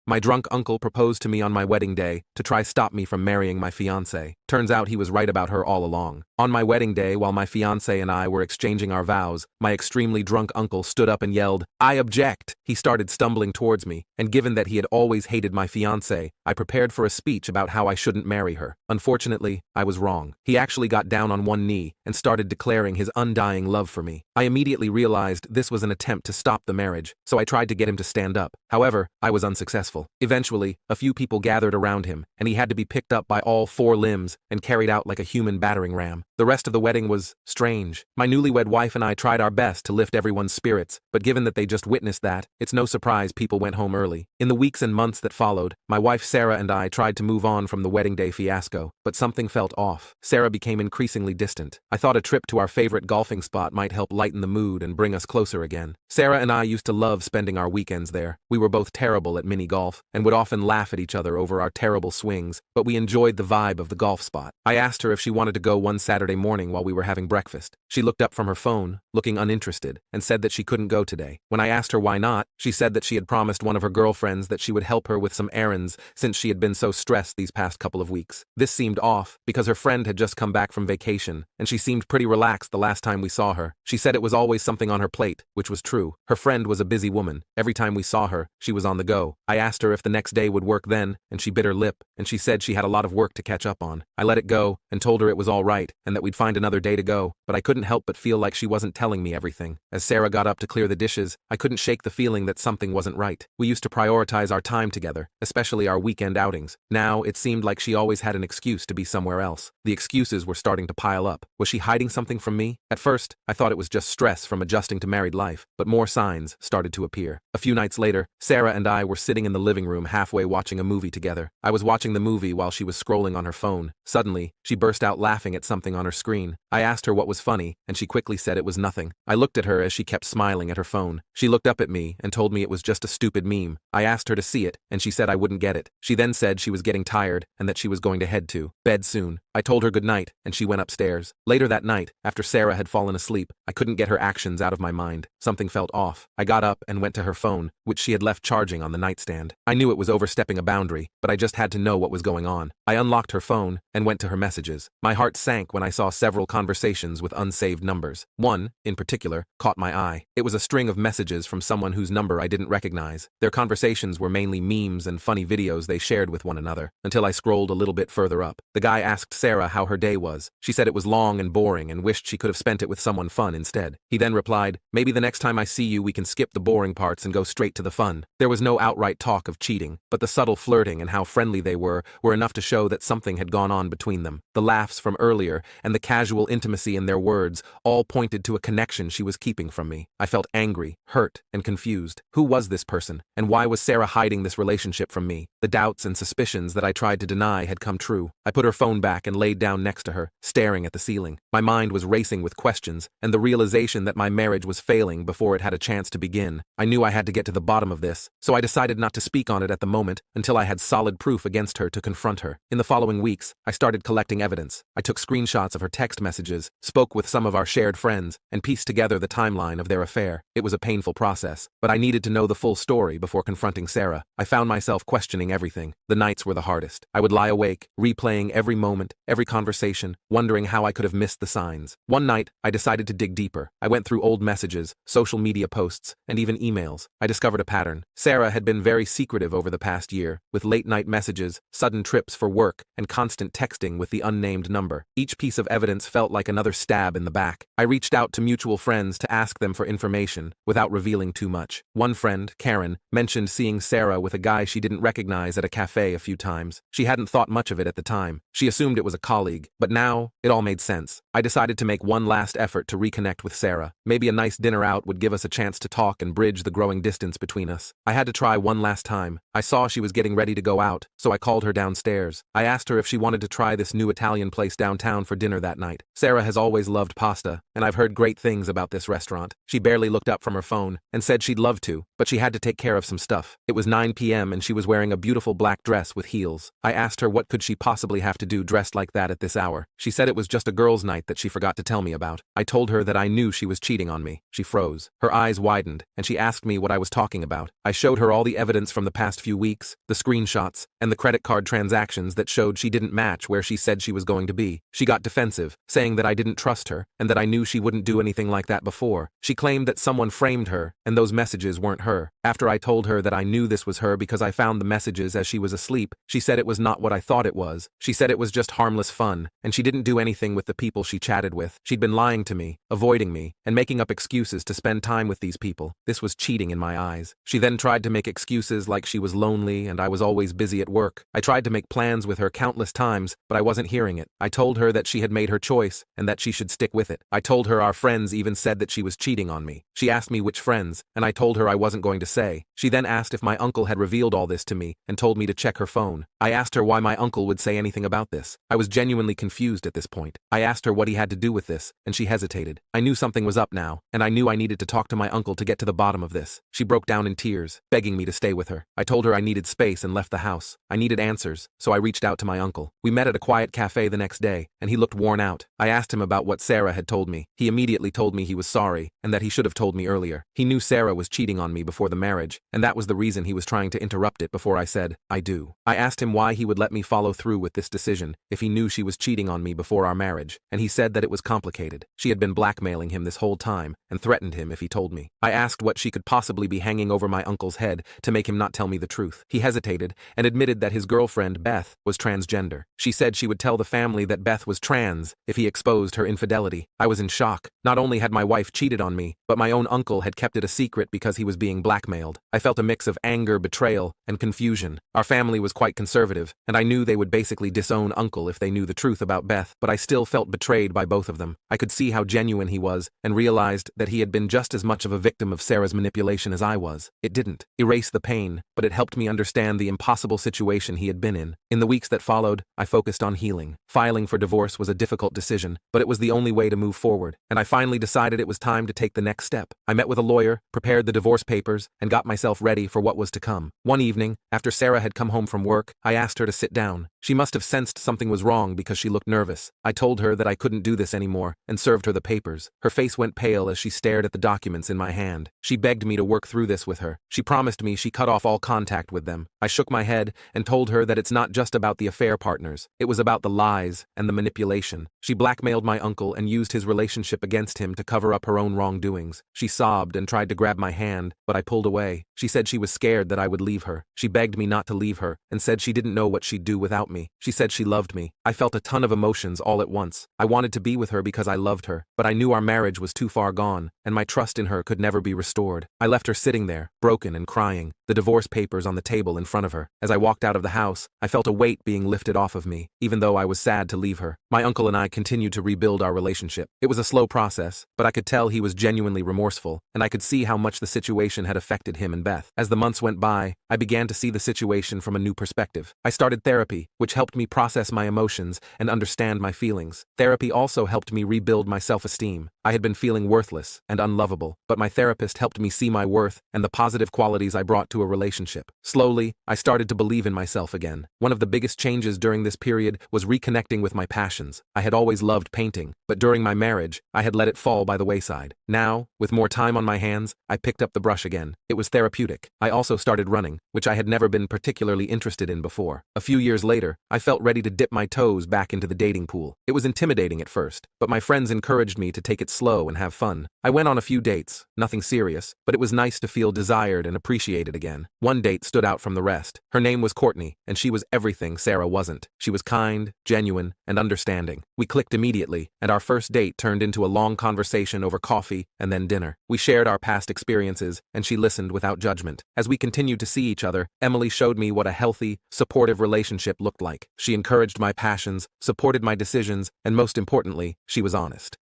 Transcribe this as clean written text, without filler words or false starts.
My drunk uncle proposed to me on my wedding day to try stop me from marrying my fiancée. Turns out he was right about her all along. On my wedding day, while my fiancée and I were exchanging our vows, my extremely drunk uncle stood up and yelled, "I object!" He started stumbling towards me, and given that he had always hated my fiancée, I prepared for a speech about how I shouldn't marry her. Unfortunately, I was wrong. He actually got down on one knee and started declaring his undying love for me. I immediately realized this was an attempt to stop the marriage, so I tried to get him to stand up. However, I was unsuccessful. Eventually, a few people gathered around him, and he had to be picked up by all four limbs and carried out like a human battering ram. The rest of the wedding was strange. My newlywed wife and I tried our best to lift everyone's spirits, but given that they just witnessed that, it's no surprise people went home early. In the weeks and months that followed, my wife Sarah and I tried to move on from the wedding day fiasco, but something felt off. Sarah became increasingly distant. I thought a trip to our favorite golfing spot might help lighten the mood and bring us closer again. Sarah and I used to love spending our weekends there. We were both terrible at mini golf and would often laugh at each other over our terrible swings, but we enjoyed the vibe of the golf spot. I asked her if she wanted to go one Saturday morning while we were having breakfast. She looked up from her phone, looking uninterested, and said that she couldn't go today. When I asked her why not, she said that she had promised one of her girlfriends that she would help her with some errands since she had been so stressed these past couple of weeks. This seemed off, because her friend had just come back from vacation, and she seemed pretty relaxed the last time we saw her. She said it was always something on her plate, which was true. Her friend was a busy woman. Every time we saw her, she was on the go. I asked her if the next day would work then, and she bit her lip, and she said she had a lot of work to catch up on. I let it go, and told her it was all right, and that we'd find another day to go, but I couldn't help but feel like she wasn't telling me everything. As Sarah got up to clear the dishes, I couldn't shake the feeling that something wasn't right. We used to prioritize our time together, especially our weekend outings. Now, it seemed like she always had an excuse to be somewhere else. The excuses were starting to pile up. Was she hiding something from me? At first, I thought it was just stress from adjusting to married life, but more signs started to appear. A few nights later, Sarah and I were sitting in the living room halfway watching a movie together. I was watching the movie while she was scrolling on her phone. Suddenly, she burst out laughing at something on her screen. I asked her what was funny, and she quickly said it was nothing. I looked at her as she kept smiling at her phone. She looked up at me and told me it was just a stupid meme. I asked her to see it, and she said I wouldn't get it. She then said she was getting tired and that she was going to head to bed soon. I told her good night, and she went upstairs. Later that night, after Sarah had fallen asleep, I couldn't get her actions out of my mind. Something felt off. I got up and went to her phone, which she had left charging on the nightstand. I knew it was overstepping a boundary, but I just had to know what was going on. I unlocked her phone and went to her messages. My heart sank when I saw several conversations with unsaved numbers. One, in particular, caught my eye. It was a string of messages from someone whose number I didn't recognize. Their conversations were mainly memes and funny videos they shared with one another, until I scrolled a little bit further up. The guy asked Sarah how her day was. She said it was long and boring and wished she could have spent it with someone fun instead. He then replied, "Maybe the next time I see you we can skip the boring parts and go straight to the fun." There was no outright talk of cheating, but the subtle flirting and how friendly they were enough to show that something had gone on between them. The laughs from earlier and the casual intimacy in their words all pointed to a connection she was keeping from me. I felt angry, hurt, and confused. Who was this person, and why was Sarah hiding this relationship from me? The doubts and suspicions that I tried to deny had come true. I put her phone back and laid down next to her, staring at the ceiling. My mind was racing with questions and the realization that my marriage was failing before it had a chance to begin. I knew I had to get to the bottom of this, so I decided not to speak on it at the moment until I had solid proof against her to confront her. In the following weeks, I started collecting evidence. I took screenshots of her text messages, spoke with some of our shared friends, and pieced together the timeline of their affair. It was a painful process, but I needed to know the full story before confronting Sarah. I found myself questioning everything. The nights were the hardest. I would lie awake, replaying every moment, every conversation, wondering how I could have missed the signs. One night, I decided to dig deeper. I went through old messages, social media posts, and even emails. I discovered a pattern. Sarah had been very secretive over the past year, with late-night messages, sudden trips for work, and constant texting with the unnamed number. Each piece of evidence felt like another stab in the back. I reached out to mutual friends to ask them for information, without revealing too much. One friend, Karen, mentioned seeing Sarah with a guy she didn't recognize at a cafe a few times. She hadn't thought much of it at the time. She assumed it was a colleague, but now, it all made sense. I decided to make one last effort to reconnect with Sarah. Maybe a nice dinner out would give us a chance to talk and bridge the growing distance between us. I had to try one last time. I saw she was getting ready to go out, so I called her downstairs. I asked her if she wanted to try this new Italian place downtown for dinner that night. Sarah has always loved pasta, and I've heard great things about this restaurant. She barely looked up from her phone and said she'd love to, but she had to take care of some stuff. It was 9 p.m. and she was wearing a beautiful black dress with heels. I asked her what could she possibly have to do dressed like like that at this hour? She said it was just a girls' night that she forgot to tell me about. I told her that I knew she was cheating on me. She froze. Her eyes widened, and she asked me what I was talking about. I showed her all the evidence from the past few weeks, the screenshots, and the credit card transactions that showed she didn't match where she said she was going to be. She got defensive, saying that I didn't trust her, and that I knew she wouldn't do anything like that before. She claimed that someone framed her, and those messages weren't her. After I told her that I knew this was her because I found the messages as she was asleep, she said it was not what I thought it was. She said it was just harmless fun, and she didn't do anything with the people she chatted with. She'd been lying to me, avoiding me, and making up excuses to spend time with these people. This was cheating in my eyes. She then tried to make excuses like she was lonely and I was always busy at work. I tried to make plans with her countless times, but I wasn't hearing it. I told her that she had made her choice and that she should stick with it. I told her our friends even said that she was cheating on me. She asked me which friends, and I told her I wasn't going to say. She then asked if my uncle had revealed all this to me and told me to check her phone. I asked her why my uncle would say anything about this. I was genuinely confused at this point. I asked her what he had to do with this, and she hesitated. I knew something was up now, and I knew I needed to talk to my uncle to get to the bottom of this. She broke down in tears, begging me to stay with her. I told her I needed space and left the house. I needed answers, so I reached out to my uncle. We met at a quiet cafe the next day, and he looked worn out. I asked him about what Sarah had told me. He immediately told me he was sorry, and that he should have told me earlier. He knew Sarah was cheating on me before the marriage, and that was the reason he was trying to interrupt it before I said, I do. I asked him why he would let me follow through with this decision if he knew she was cheating on me before our marriage, and he said that it was complicated. She had been blackmailing him this whole time and threatened him if he told me. I asked what she could possibly be hanging over my uncle's head to make him not tell me the truth. He hesitated and admitted that his girlfriend, Beth, was transgender. She said she would tell the family that Beth was trans if he exposed her infidelity. I was in shock. Not only had my wife cheated on me, but my own uncle had kept it a secret because he was being blackmailed. I felt a mix of anger, betrayal, and confusion. Our family was quite conservative, and I knew they would basically disown Uncle if they knew the truth about Beth, but I still felt betrayed by both of them. I could see how genuine he was and realized that he had been just as much of a victim of Sarah's manipulation as I was. It didn't erase the pain, but it helped me understand the impossible situation he had been in. In the weeks that followed, I focused on healing. Filing for divorce was a difficult decision, but it was the only way to move forward, and I finally decided it was time to take the next step. I met with a lawyer, prepared the divorce papers, and got myself ready for what was to come. One evening, after Sarah had come home from work, I asked her to sit down. She must have sensed something was wrong because she looked nervous. I told her that I couldn't do this anymore and served her the papers. Her face went pale as she stared at the documents in my hand. She begged me to work through this with her. She promised me she cut off all contact with them. I shook my head and told her that it's not just about the affair partners. It was about the lies and the manipulation. She blackmailed my uncle and used his relationship against him to cover up her own wrongdoings. She sobbed and tried to grab my hand, but I pulled away. She said she was scared that I would leave her. She begged me not to leave her and said she didn't know what she'd do without me. She said she loved me. I felt a ton of emotions all at once. I wanted to be with her because I loved her, but I knew our marriage was too far gone, and my trust in her could never be restored. I left her sitting there, broken and crying, the divorce papers on the table in front of her. As I walked out of the house, I felt a weight being lifted off of me, even though I was sad to leave her. My uncle and I continued to rebuild our relationship. It was a slow process, but I could tell he was genuinely remorseful, and I could see how much the situation had affected him and Beth. As the months went by, I began to see the situation from a new perspective. I started therapy, which helped me process my emotions and understand my feelings. Therapy also helped me rebuild my self-esteem. I had been feeling worthless and unlovable, but my therapist helped me see my worth and the positive qualities I brought to a relationship. Slowly, I started to believe in myself again. One of the biggest changes during this period was reconnecting with my passions. I had always loved painting, but during my marriage, I had let it fall by the wayside. Now, with more time on my hands, I picked up the brush again. It was therapeutic. I also started running, which I had never been particularly interested in before. A few years later, I felt ready to dip my toes back into the dating pool. It was intimidating at first, but my friends encouraged me to take it slow and have fun. I went on a few dates, nothing serious, but it was nice to feel desired and appreciated again. One date stood out from the rest. Her name was Courtney, and she was everything Sarah wasn't. She was kind, genuine, and understanding. We clicked immediately, and our first date turned into a long conversation over coffee and then dinner. We shared our past experiences, and she listened without judgment. As we continued to see each other, Emily showed me what a healthy, supportive relationship looked like. She encouraged my passions, supported my decisions, and most importantly, she was honest.